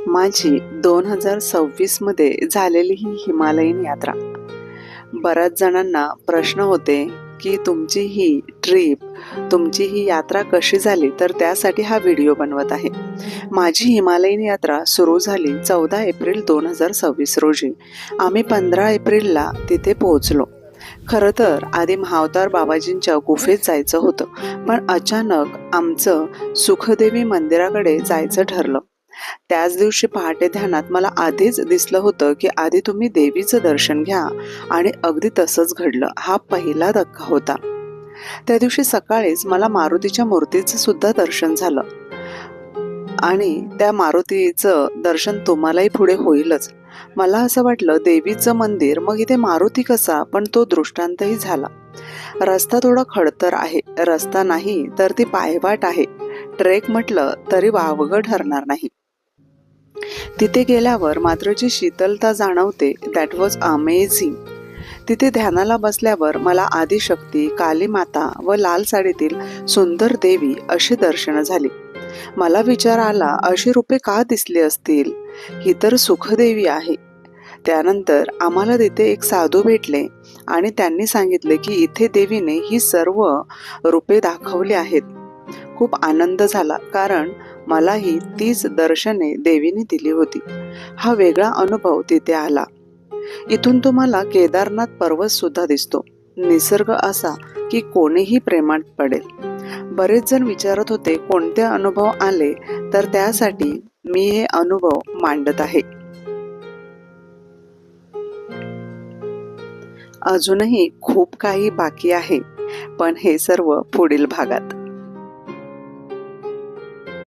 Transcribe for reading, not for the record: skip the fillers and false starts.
माझी 2026 मध्ये झालेली ही हिमालयीन यात्रा. बऱ्याच जणांना प्रश्न होते की तुमची ही ट्रिप, तुमची ही यात्रा कशी झाली, तर त्यासाठी हा व्हिडिओ बनवत आहे. माझी हिमालयीन यात्रा सुरू झाली 14 एप्रिल 2026 रोजी. आम्ही 15 एप्रिलला तिथे पोहोचलो. खरं तर आधी महावतार बाबाजींच्या गुफेत जायचं होतं, पण अचानक आमचं सुखदेवी मंदिराकडे जायचं ठरलं. त्याच दिवशी पहाटे ध्यानात मला आधीच दिसलं होतं की आधी तुम्ही देवीचं दर्शन घ्या, आणि अगदी तसंच घडलं. हा पहिला धक्का होता. त्या दिवशी सकाळीच मला मारुतीच्या मूर्तीचं सुद्धा दर्शन झालं, आणि त्या मारुतीचं दर्शन तुम्हालाही पुढे होईलच. मला असं वाटलं, देवीचं मंदिर मग इथे मारुती कसा, पण तो दृष्टांतही झाला. रस्ता थोडा खडतर आहे, रस्ता नाही तर ती पायवाट आहे. ट्रेक म्हटलं तरी वावगं ठरणार नाही. तिथे गेल्यावर मात्र जी शीतलता जाणवते, दॅट वॉज अमेझिंग. तिथे ध्यानाला बसल्यावर मला आदिशक्ती, काली माता व लाल साडीतील सुंदर देवी अशी दर्शनं झाली. मला विचार आला, अशी रूपे का दिसली असतील? ही तर सुखदेवी आहे. त्यानंतर आम्हाला तिथे एक साधू भेटले आणि त्यांनी सांगितले की इथे देवीने ही सर्व रूपे दाखवली आहेत. खूप आनंद झाला, कारण मलाही तीच दर्शने देवीने दिली होती. हा वेगळा अनुभव तिथे आला. इथून तुम्हाला केदारनाथ पर्वत सुद्धा दिसतो. निसर्ग असा की कोणीही प्रेमात पडेल. बरेच जण विचारत होते कोणते अनुभव आले, तर त्यासाठी मी हे अनुभव मांडत आहे. अजूनही खूप काही बाकी आहे, पण हे सर्व पुढील भागात.